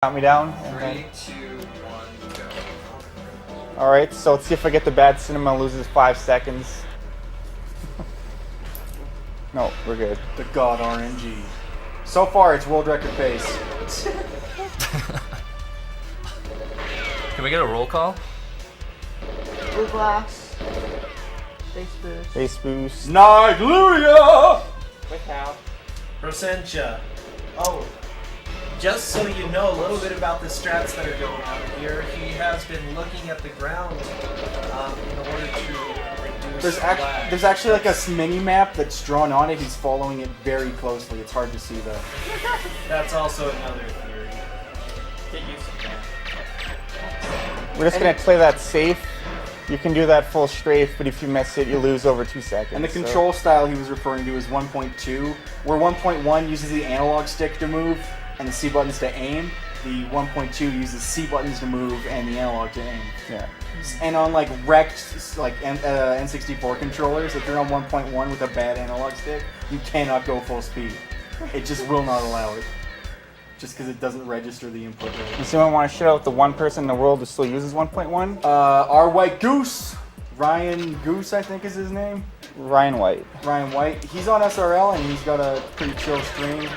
Count me down. 3, 2, 1, go. Alright, so let's see if I get the bad cinema loses 5 seconds. No, we're good. The God RNG. So far, it's world record pace. Can we get a roll call? Blue glass. BassBoost. BassBoost. Nigeria! Without. Rosentia. Oh, just so you know a little bit about the strats that are going on here, he has been looking at the ground in order to reduce lag. There's actually like a mini map that's drawn on it. He's following it very closely. It's hard to see though. That's also another theory. Get used to that. We're just going to play that safe. You can do that full strafe, but if you miss it, you lose over 2 seconds. And the control style he was referring to is 1.2, where 1.1 uses the analog stick to move and the C buttons to aim. The 1.2 uses C buttons to move and the analog to aim. Yeah. And on like wrecked like N64 controllers, if you're on 1.1 with a bad analog stick, you cannot go full speed. It just will not allow it. Just because it doesn't register the input rate. Does anyone want to shout out the one person in the world who still uses 1.1? Our White Goose, Ryan Goose, I think is his name. Ryan White. Ryan White. He's on SRL and he's got a pretty chill stream.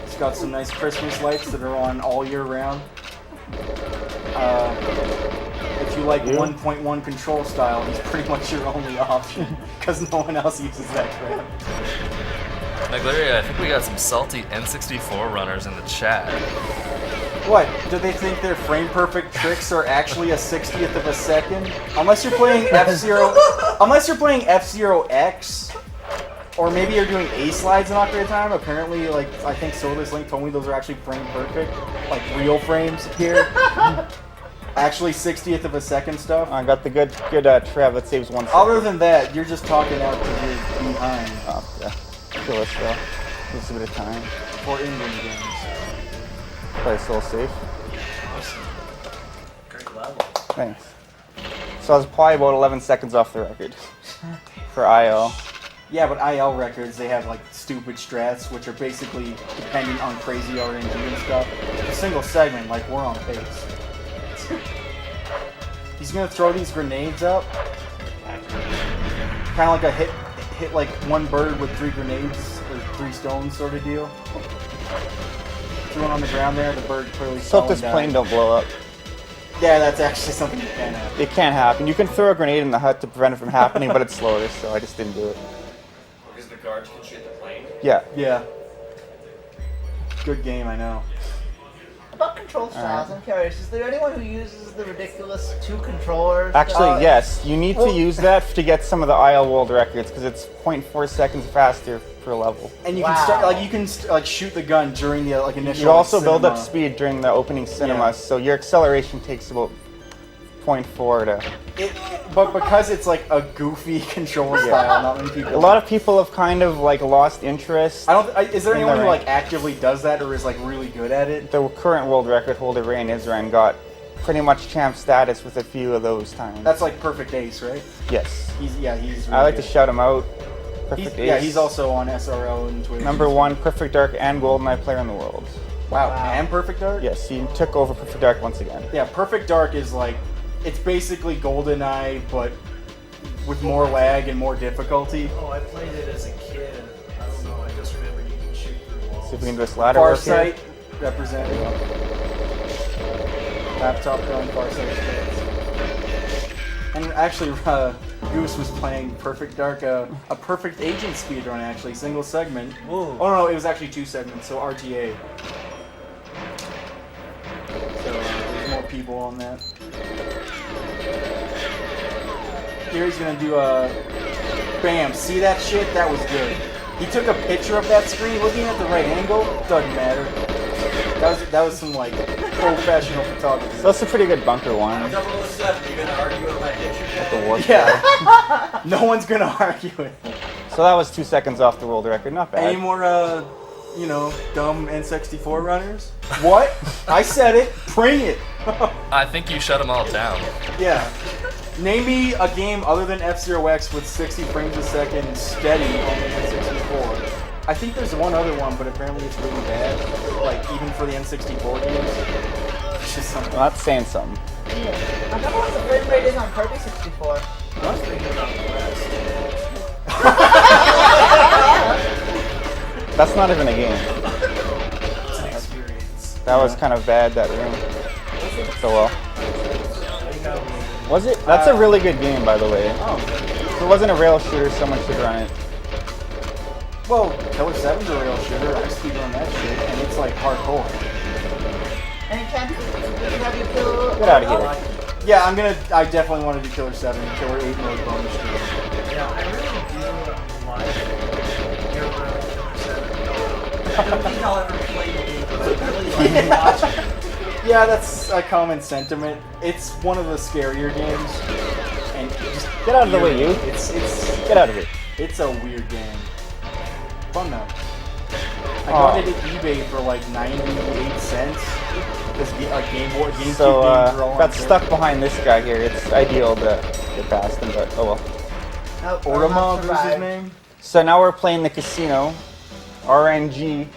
He's got some nice Christmas lights that are on all year round. If you like 1.1 control style, he's pretty much your only option because no one else uses that crap. Naglaria, I think we got some salty N64 runners in the chat. What? Do they think their frame perfect tricks are actually a 60th of a second? Unless you're playing F-Zero, unless you're playing F-Zero X, or maybe you're doing A slides in Ocarina of Time. Apparently, like I think Soda's Link told me those are actually frame perfect, like real frames here. Actually, 60th of a second stuff. I got the good Trev that saves 1 second. Other than that, you're just talking out because you're behind. Oh, yeah. Kill us though. Just a bit of time. For Indian games. Play still safe. Awesome. Great level. Thanks. So I was probably about 11 seconds off the record for IL. Yeah, but IL records, they have like stupid strats, which are basically dependent on crazy RNG and stuff. A single segment, like we're on pace. He's gonna throw these grenades up, kind of like a hit like one bird with 3 grenades or 3 stones sort of deal. Threw one on the ground there, the bird clearly So fell if this and plane died. don't blow up. Yeah, that's actually something that can happen. It can't happen. You can throw a grenade in the hut to prevent it from happening, but it's slower, so I just didn't do it. Because the guards can shoot the plane. Yeah. Yeah. Good game, I know. About control styles, I'm curious. Is there anyone who uses the ridiculous 2 controllers? Actually, yes. You need to use that to get some of the IL world records because it's 0.4 seconds faster per level. And you can start like shoot the gun during the like initial. You also cinema. build up speed during the opening cinema, so your acceleration takes about 0.4 to. But because it's like a goofy control style, not many people. A lot of people have kind of like lost interest. Is there in anyone the who rank. like actively does that or is like really good at it? The current world record holder, Rain Isran, got pretty much champ status with a few of those times. That's like Perfect Ace, right? Yes. He's really I like to good. shout him out. Perfect Ace. Yeah, he's also on SRL and Twitch. number 1 Perfect Dark and GoldenEye player in the world. Wow. And Perfect Dark? Yes, he took over Perfect Dark once again. Yeah, Perfect Dark is like, it's basically GoldenEye, but with more lag and more difficulty. Oh, I played it as a kid. I don't know, I just remember you can shoot through walls. See if we can do this ladder work here. Farsight representing. Laptop gun, Farsight stats. And actually, Goose was playing Perfect Dark, a Perfect Agent speedrun actually, single segment. Whoa. Oh no, it was actually 2 segments, so RTA. So there's more people on that. Here he's gonna do a bam. See that shit? That was good. He took a picture of that screen, looking at the right angle. Doesn't matter. That was some like professional photography. So that's a pretty good bunker one. 007, you gonna argue with my picture? The war. Yeah. No one's gonna argue it. So that was 2 seconds off the world record. Not bad. Any more, dumb N64 runners? What? I said it. Bring it. I think you shut them all down. Yeah. Name me a game other than F-Zero X with 60 frames a second steady on the N64. I think there's one other one, but apparently it's really bad. Like, even for the N64 games. It's just something. Well, that's saying something. I don't know what the frame rate is on Kirby 64. That's not even a game. It's an experience. That was kind of bad, that room. So well. Was it? That's a really good game, by the way. Oh. If it wasn't a rail shooter, someone should run it. Well, Killer 7's a rail shooter. I speedrun that shit, and it's like hardcore. Any chance you have you kill? Get out of here. Yeah, I definitely want to do Killer 7 and Killer 8 mode bonus stream. Yeah, I really do like Hero Killer 7. I don't think I'll ever play the game, but I really like watching it. Yeah, that's a common sentiment. It's one of the scarier games, and just Get out of the way, you. It's Get out of here. it's a weird game. Fun though. I got it at eBay for like 98 cents. This Game Boy GameCube So, games are all on got sale. stuck behind this guy here. It's ideal to get past him, but oh well. Nope, Orama was his survive. name. So now we're playing the casino. RNG.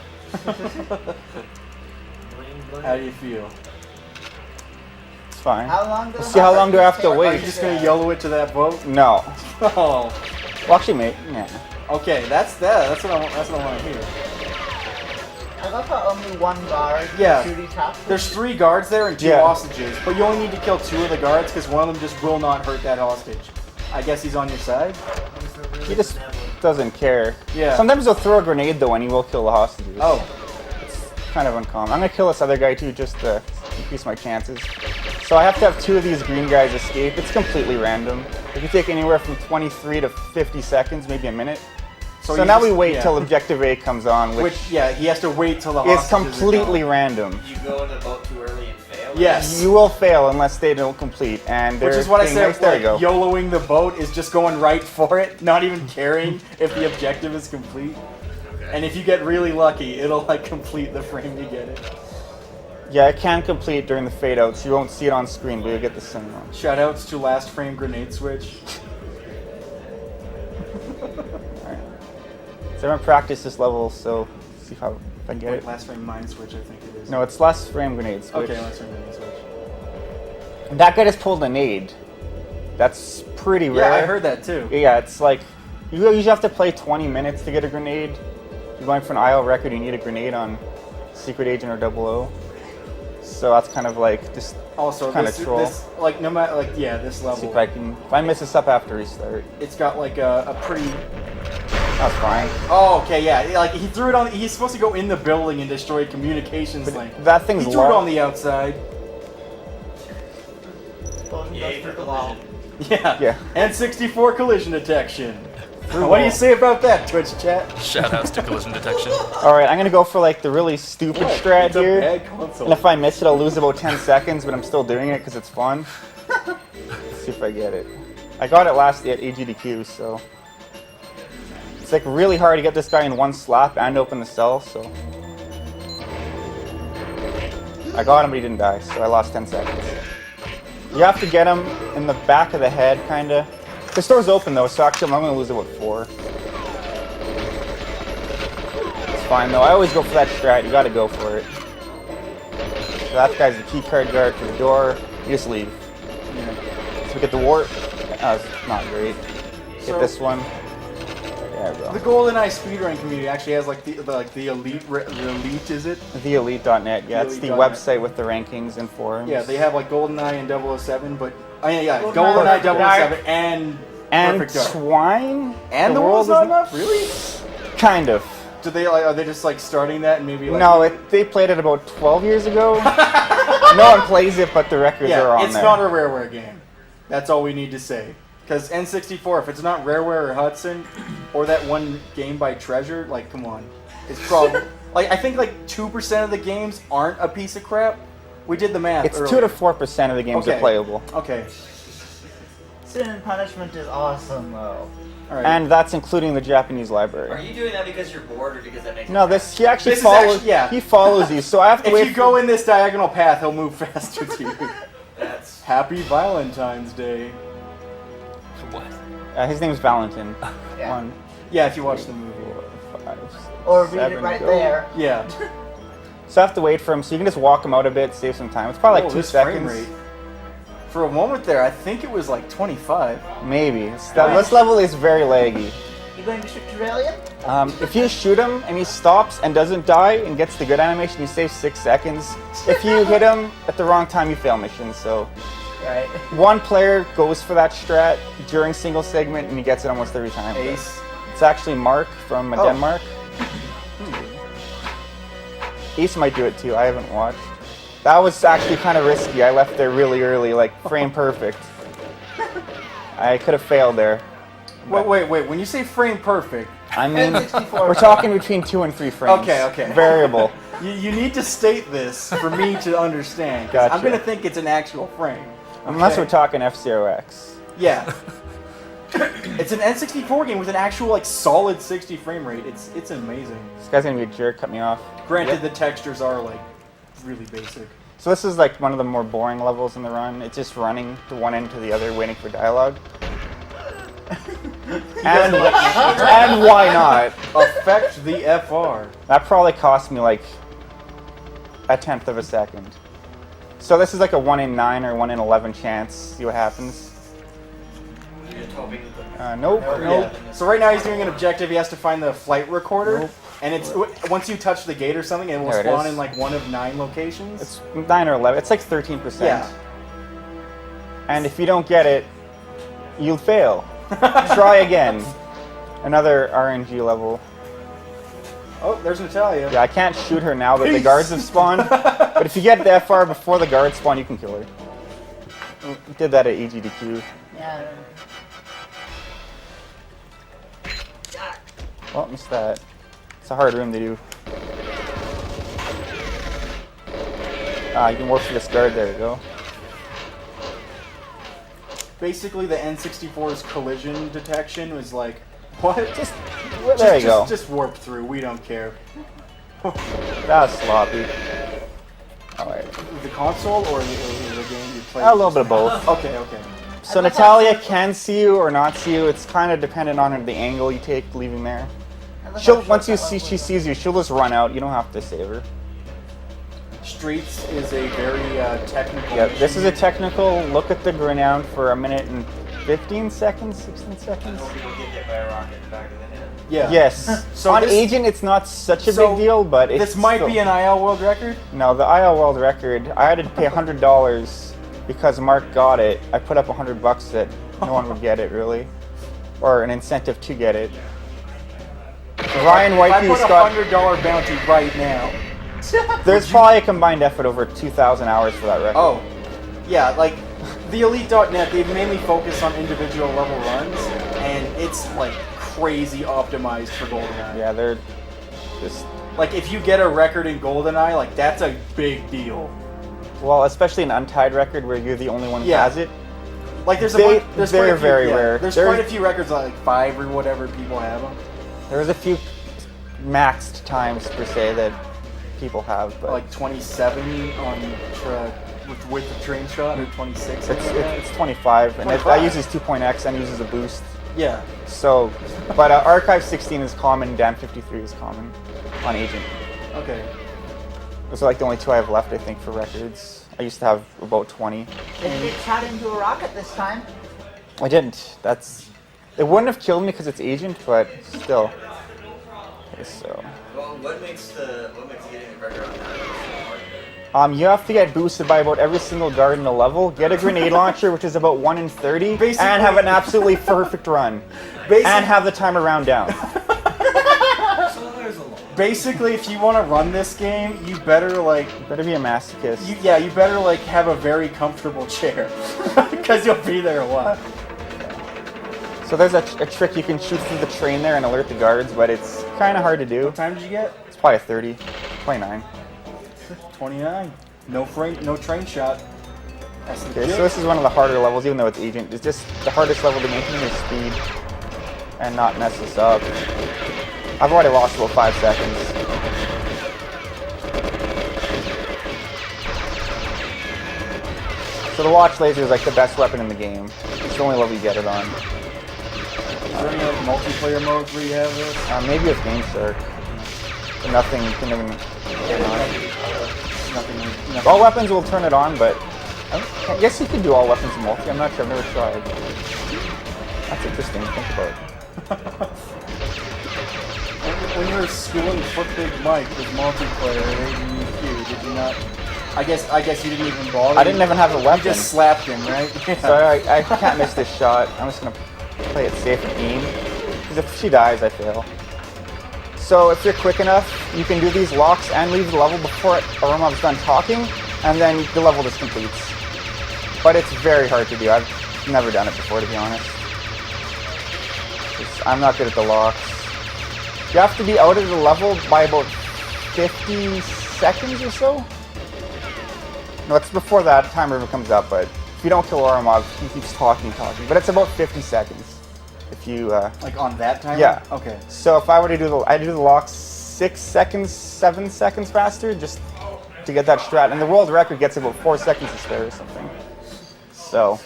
How do you feel? It's fine. How long Let's see how long do I have to Are wait? you just gonna yellow it to that boat? No. Oh. Well, actually, mate. Nah. Okay, that's what I want to hear. I love how only one guard Yeah. shoot each hostage. There's 3 guards there and 2 Yeah. hostages, but you only need to kill 2 of the guards because one of them just will not hurt that hostage. I guess he's on your side. He just doesn't care. Yeah. Sometimes he'll throw a grenade though, and he will kill the hostages. Oh, It's kind of uncommon. I'm gonna kill this other guy too, just to increase my chances. So I have to have 2 of these green guys escape. It's completely random. It can take anywhere from 23 to 50 seconds, maybe a minute. So you now just- we wait yeah. till objective A comes on, which yeah, he has to wait till the is hostages are completely gone. random. You go in the boat too early and fail? Yes. You will fail unless they don't complete, and Which they're is what I being said, nice. There like, you go. YOLOing the boat is just going right for it, not even caring if the objective is complete. And if you get really lucky, it'll like complete the frame you get it. Yeah, it can complete during the fade out, so you won't see it on screen, but you'll get the cinema. Shoutouts to Last Frame Grenade Switch. So I'm gonna practice this level, so see if I can get it. Last Frame Mind Switch, I think it is. No, it's last frame grenade switch. Okay, Last Frame Grenade Switch. That guy just pulled a nade. That's pretty rare. Yeah, I heard that too. Yeah, it's like you usually have to play 20 minutes to get a grenade. If you're going for an IL record, you need a grenade on Secret Agent or 00. So that's kind of like just Also, kind of this, troll. this like no matter like yeah, this See level, if I miss this up after restart. it's got like a pretty. That's fine. Oh, okay, yeah. Like he threw it on. He's supposed to go in the building and destroy communications link. That thing's He threw it long. on the outside. Yay for collision. Yeah. Yeah. And 64 collision detection. What do you say about that, Twitch chat? Shoutouts to collision detection. All right, I'm gonna go for like the really stupid strat It's a here. bad console. And if I miss it, I'll lose about 10 seconds, but I'm still doing it because it's fun. Let's see if I get it. I got it last at AGDQ, so. It's like really hard to get this guy in one slap and open the cell, so. I got him, but he didn't die, so I lost 10 seconds. You have to get him in the back of the head, kinda. The store's open though, so actually I'm gonna lose about 4. It's fine though, I always go for that strat, you gotta go for it. So that guy's the key card guard for the door, you just leave. So we get the warp, that was not great. Get So- this one. There we The go. GoldenEye speedrun community actually has like the elite the elite is it? TheElite.net, yeah, it's the TheElite.net. website with the rankings and forums. Yeah, they have like GoldenEye and 007, but yeah, GoldenEye, GoldenEye 007 and And Perfect Dark. Twine? And the world world's not is- enough, really? Kind of. Do they like? Are they just like starting that and maybe like? No, they played it about 12 years ago. No one plays it, but the records are Yeah, on it's there. not a Rareware game. That's all we need to say. Because N64, if it's not Rareware or Hudson, or that one game by Treasure, like, come on. It's probably... like, I think, like, 2% of the games aren't a piece of crap. We did the math It's 2 earlier. to 4% of the games are Okay. playable. Okay. Sin and Punishment is awesome though. Alright. And that's including the Japanese Are library. you doing that because you're bored or because that makes No, you this he actually This is follows. actually- yeah. He follows you, so I have to if wait. you go in this diagonal path, he'll move faster to you. That's Happy Valentine's Day. What? His name's Valentin. Yeah. 1, Yeah, if you watch the movie. 4, 5, 6. Or read it 7, right go. there. Yeah. So I have to wait for him, so you can just walk him out a bit, save some time. It's probably like Oh, 2 this frame seconds. rate. For a moment there, I think it was like 25. Maybe. This level is very laggy. You going to shoot Turalien? If you shoot him and he stops and doesn't die and gets the good animation, you save 6 seconds. If you hit him at the wrong time, you fail missions. So Right. one player goes for that strat during single segment and he gets it almost every time. Ace. It's actually Mark from Oh. Denmark. Ace might do it too. I haven't watched. That was actually kind of risky. I left there really early, like frame perfect. I could have failed there. Wait. When you say frame perfect, I mean, N64. we're talking between 2 and 3 frames. Okay. Variable. you need to state this for me to understand. 'Cause I'm Gotcha. going to think it's an actual frame. Unless Okay? we're talking F-Zero X. Yeah. It's an N64 game with an actual like solid 60 frame rate. It's amazing. This guy's gonna be a jerk, cut me off. Granted, the textures are like really basic. So this is like one of the more boring levels in the run. It's just running to one end to the other, waiting for dialogue. and why not? Affect the FR. That probably cost me like 1/10 of a second. So this is like a 1 in 9 or 1 in 11 chance. See what happens. You're just hoping that Nope. Yeah. So right now he's doing an objective. He has to find the flight recorder, Nope. and it's once you touch the gate or something, it will There it spawn is. in like one of 9 locations. It's 9 or 11. It's like 13%. Yeah. And if you don't get it, you'll fail. Try again. Another RNG level. Oh, there's Natalia. Yeah, I can't shoot her now that the Peace. guards have spawned. But if you get the FR before the guards spawn, you can kill her. Did that at EGDQ. Yeah. Oh, missed that. It's a hard room to do. You can work for this guard. There we go. Basically, the N64's collision detection was like, what? There you go. Just warp through. We don't care. That was sloppy. Alright. The console or the game you play? A little bit of both. Okay. So Natalia can see you or not see you. It's kind of dependent on the angle you take leaving there. Once she sees you, she'll just run out. You don't have to save her. Streets is a very technical. Yeah, this is a mission. technical look at the ground for 1 minute and 15 seconds, 16 seconds. most people get hit by a rocket in the back of the head. Yeah. Yes. So on this- Agent, it's not such a so big deal, but it's This might still, be an IL world record. No, the IL world record. I had to pay $100 because Mark got it. I put up $100 that no one would get it really, or an incentive to get it. Ryan I put Whitey's a got. $100 bounty right now. There's probably a combined effort over 2,000 hours for that record. Oh, yeah, like the Elite.net, they mainly focus on individual level runs, and it's like crazy optimized for GoldenEye. Yeah, they're just. Like if you get a record in GoldenEye, like that's a big deal. Well, especially an untied record where you're the only one who Yeah. has it. Like there's They're quite a few, very rare. There's They're- quite a few records like 5 or whatever people have them. There's a few maxed times per se that people have, but Like 27 on with the train shot, or 26. it's 25, and that 25. uses 2.x and uses a boost. Yeah. So, but Archive 16 is common, Dan 53 is common on Agent. Okay. Those are like the only 2 I have left, I think, for records. I used to have about 20. Didn't get shot into a rocket this time. I didn't. It wouldn't have killed me because it's Agent, but still. Okay, so. Well, what makes getting the record on that so hard? You have to get boosted by about every single guard in the level, get a grenade launcher, which is about 1 in 30, Basically- and have an absolutely perfect run. And have the timer round down. So there's a lot. Basically, if you want to run this game, you better like Better be a masochist. you better like have a very comfortable chair because you'll be there a while. So there's a trick you can shoot through the train there and alert the guards, but it's kind of hard to do. What time did you get? It's probably a 30, 29. 29. No train shot. That's Okay, legit. so this is one of the harder levels, even though it's Agent. It's just the hardest level to maintain your speed and not mess this up. I've already lost about 5 seconds. So the watch laser is like the best weapon in the game. It's the only level you get it on. Is there any like multiplayer modes where you have this? Maybe with Game Shark. Nothing can even turn on. Nothing. All weapons will turn it on, but I guess you can do all weapons in multi. I'm not sure. I've never tried. That's interesting to think about. When you were schooling Foot Big Mike with multiplayer at ADQ, did you not? I guess you didn't even bother. I didn't even have a weapon. You just slapped him, right? So I can't miss this shot. I'm just gonna play it safe and aim. Because if she dies, I fail. So if you're quick enough, you can do these locks and leave the level before Oromov's done talking, and then the level just completes. But it's very hard to do. I've never done it before, to be honest. I'm not good at the locks. You have to be out of the level by about 50 seconds or so. No, it's before that timer even comes up, but if you don't kill Oromov, he keeps talking. But it's about 50 seconds. If you, like on that timer? Yeah. Okay. So if I were to do I do the locks 6 seconds, 7 seconds faster, just to get that strat. And the world record gets about 4 seconds to spare or something. So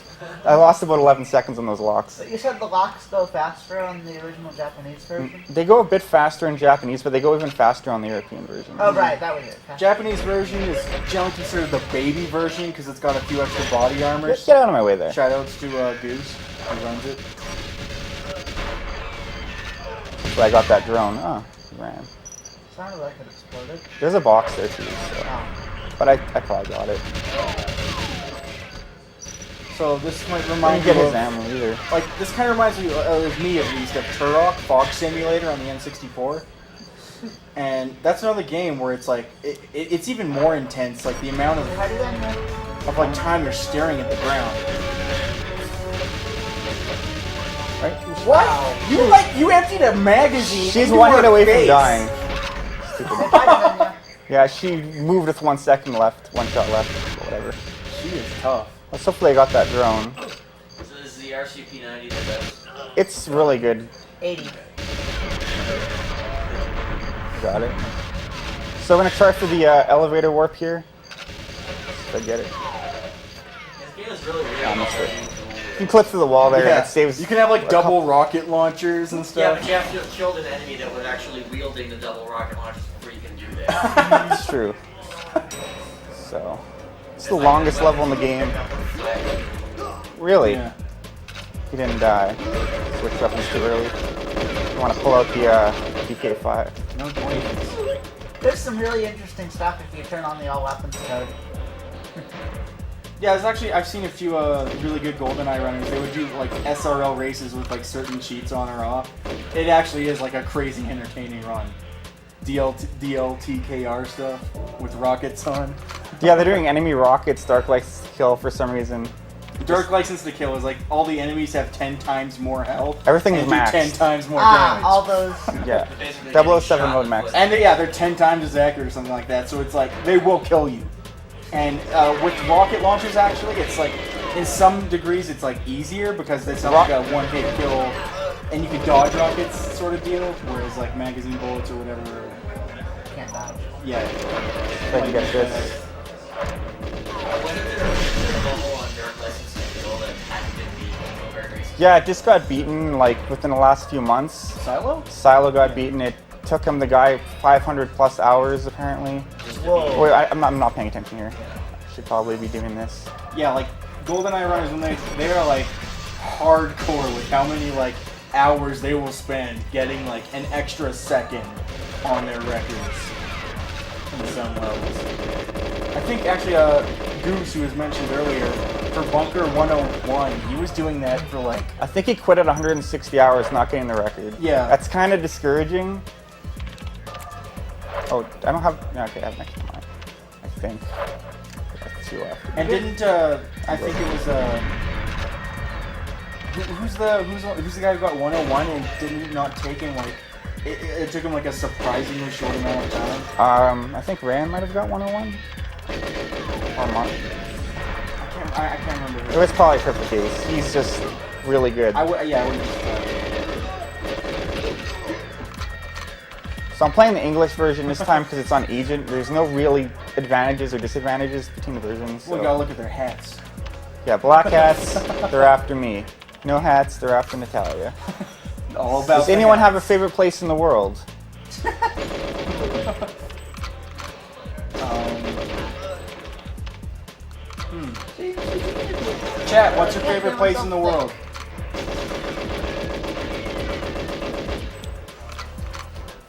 I lost about 11 seconds on those locks. But you said the locks go faster on the original Japanese version? They go a bit faster in Japanese, but they go even faster on the European version. Oh, right, that was it. Japanese version is generally considered the baby version because it's got a few extra body armors. Get out of my way there. Shoutouts to Goose, who runs it. So I got that drone. Oh, he ran. Sounded like it exploded. There's a box there too, so. Oh. But I probably got it. So this might Didn't remind get you his of, ammo either. like, this kind of reminds me, of me at least, of Turok, Fox Simulator on the N64. And that's another game where it's like, it's even more intense, like the amount How do you then of like time you're staring at the ground. Right? What? You emptied a magazine. She's into 1 hit her away face. from dying. Hey, Yeah, she moved with 1 second left, 1 shot left, whatever. She is tough. Let's hopefully I got that drone. So is the RCP-90 the best? It's really good. 80. Got it. So I'm gonna try for the elevator warp here. If I get it. This game is really weird. I missed it. You can clip through the wall there. It saves. You can have like double rocket launchers and Yeah, stuff. but you have to have killed an enemy that was actually wielding the double rocket launchers before you can do that. It's true. So it's the longest level in the game. Really? Yeah. He didn't die. Switch weapons too early. You want to pull out the DK5. No point. There's some really interesting stuff if you turn on the all weapons code. Yeah, there's actually, I've seen a few really good GoldenEye runners. They would do like SRL races with like certain cheats on or off. It actually is like a crazy entertaining run. DLTKR stuff with rockets on. Yeah, they're doing enemy rockets, dark lights to kill for some reason. Dark License to Kill is like all the enemies have 10 times more health. Everything and is do maxed. 10 times more damage. All those. Yeah. Basically 007 getting mode shot max. with- And yeah, they're 10 times as accurate or something like that. So it's like they will kill you. And with rocket launchers, actually, it's like in some degrees it's like easier because it's not like a one-hit kill, and you can dodge rockets sort of deal. Whereas like magazine bullets or whatever, Can't dodge. yeah. If I can get this. Wasn't there a level on Dark License to Kill that hadn't been beaten until very recently? Yeah, it just got beaten like within the last few months. Silo? Silo got beaten. It took him the guy 500 plus hours apparently. Whoa. Wait, I'm not paying attention here. I should probably be doing this. Yeah, like GoldenEye runners when they are like hardcore with how many like hours they will spend getting like an extra second on their records in some levels. I think actually Goose, who was mentioned earlier, for Bunker 101, he was doing that for like I think he quit at 160 hours, not getting the record. Yeah. That's kind of discouraging. Oh, I don't have. No, okay, I have next one. I think. That's 2 left. and didn't I think it was who's the guy who got 101 and didn't not take him like it took him like a surprisingly short amount of time. I think Rand might have got 101. Or Mark. I can't remember. It was probably Triple Case. He's just really good. I wouldn't. So I'm playing the English version this time because it's on Agent. There's no really advantages or disadvantages between the versions. Well, you So. gotta look at their hats. Yeah, black hats, they're after me. No hats, they're after Natalia. All about. Does anyone have a favorite place in the world? Chat, what's your favorite place in the world?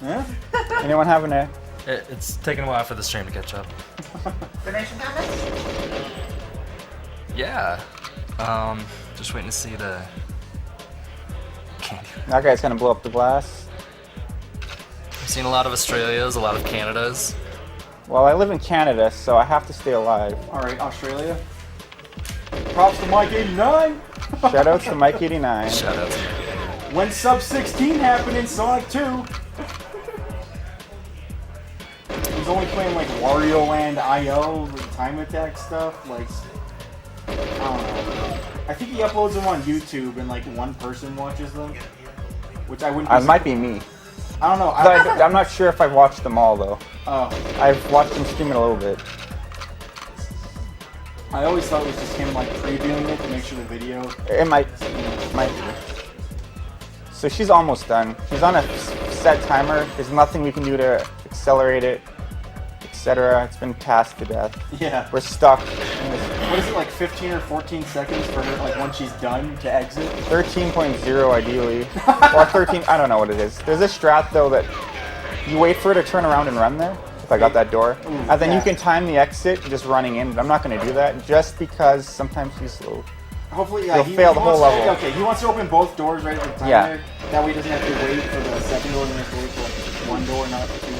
Yeah? Anyone having a? It's taking a while for the stream to catch up. Donation comments? Yeah. Just waiting to see the candy. That guy's gonna blow up the glass. I've seen a lot of Australias, a lot of Canadas. Well, I live in Canada, so I have to stay alive. Alright, Australia. Props to Mike 89. Shoutouts to Mike89. Shout out to you. When sub 16 happened in Sonic 2. He's only playing like Wario Land IO, the time attack stuff. Like, I don't know. I think he uploads them on YouTube and like one person watches them. Which I wouldn't. It might be me. I don't know. I'm not sure if I've watched them all though. Oh. I've watched him stream it a little bit. I always thought it was just him like previewing it to make sure the video. It might be. So she's almost done. She's on a set timer. There's nothing we can do to accelerate it, etc. It's been tasked to death. Yeah. We're stuck. What is it, like 15 or 14 seconds for her, like once she's done to exit? 13.0 ideally, or 13. I don't know what it is. There's a strat though that you wait for her to turn around and run there. If I got that door, and then you can time the exit just running in. But I'm not going to do that just because sometimes she's slow. Hopefully, yeah, You'll fail the whole wants to- level. Okay, he wants to open both doors right at the time. Yeah. There. That way he doesn't have to wait for the second door, and he has to wait for like one door, not two.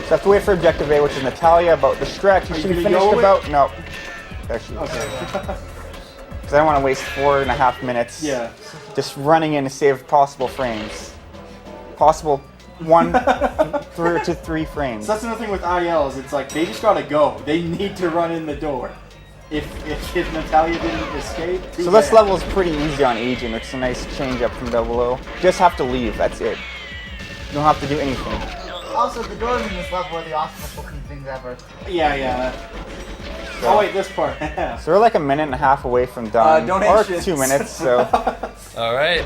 So I have to wait for objective A, which is Natalia. About the stretch, you Are should you be gonna finished go about. No. There she is. Okay. Because I don't want to waste 4.5 minutes. Yeah. Just running in to save possible frames. Possible 1 through to 3 frames. So that's another thing with ILs. It's like they just gotta go. They need to run in the door. If Natalia didn't escape. So this level is pretty easy on Agent. It's a nice change up from Double O. Just have to leave. That's it. You don't have to do anything. Also, the doors in this level are the awesomest looking things ever. Yeah. Oh wait, this part. So we're like a minute and a half away from done, or donations. 2 minutes. So All right.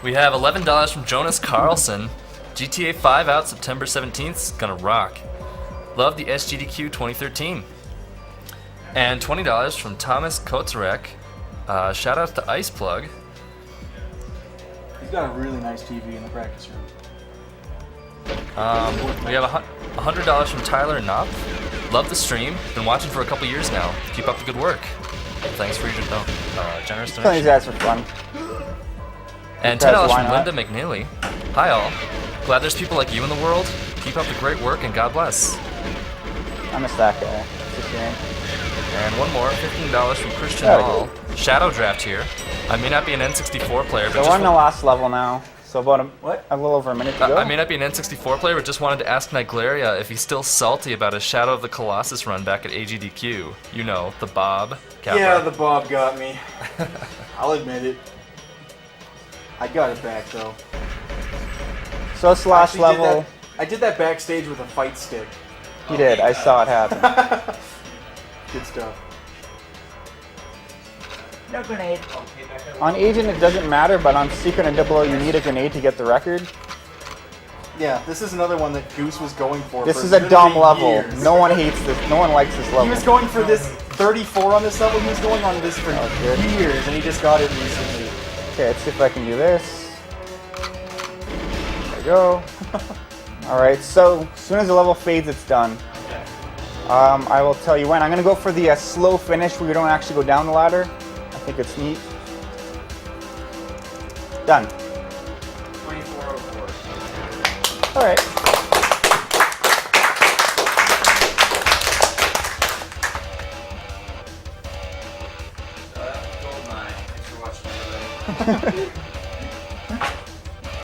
We have $11 from Jonas Carlson. GTA 5 out September 17th. Gonna rock. Love the SGDQ 2013. And $20 from Thomas Kotzarek. Shout out to Ice Plug. He's got a really nice TV in the practice room. We have $100 from Tyler Knopf. Love the stream. Been watching for a couple years now. Keep up the good work. Thanks for your generous killing these donation. guys for fun. And Because $10 why from not? Linda McNeely. Hi all. Glad there's people like you in the world. Keep up the great work and God bless. I miss that guy. It's a shame. And one more, $15 from Christian There we Hall. Shadow Draft here. I may not be an N64 player, but So we're on the last level now. So about a little over a minute to go. I may not be an N64 player, but just wanted to ask Niglaria if he's still salty about his Shadow of the Colossus run back at AGDQ. You know, the Bob. Kappa. Yeah, the Bob got me. I'll admit it. I got it back though. So it's the last Actually did level. I did that backstage with a fight stick. He did. I saw it happen. Good stuff. No grenade. On Agent, it doesn't matter, but on Secret and Double O, you need a grenade to get the record. Yeah, this is another one that Goose was going for. This for is a dumb literally level. years. No one hates this. No one likes this level. He was going for this 34 on this level. He was going on this for good. years, and he just got it recently. Okay, let's see if I can do this. There we go. Alright, so as soon as the level fades, it's done. I will tell you when. I'm going to go for the slow finish where you don't actually go down the ladder. I think it's neat. Done. 2404. Alright. GoldenEye. Thanks for watching, everybody.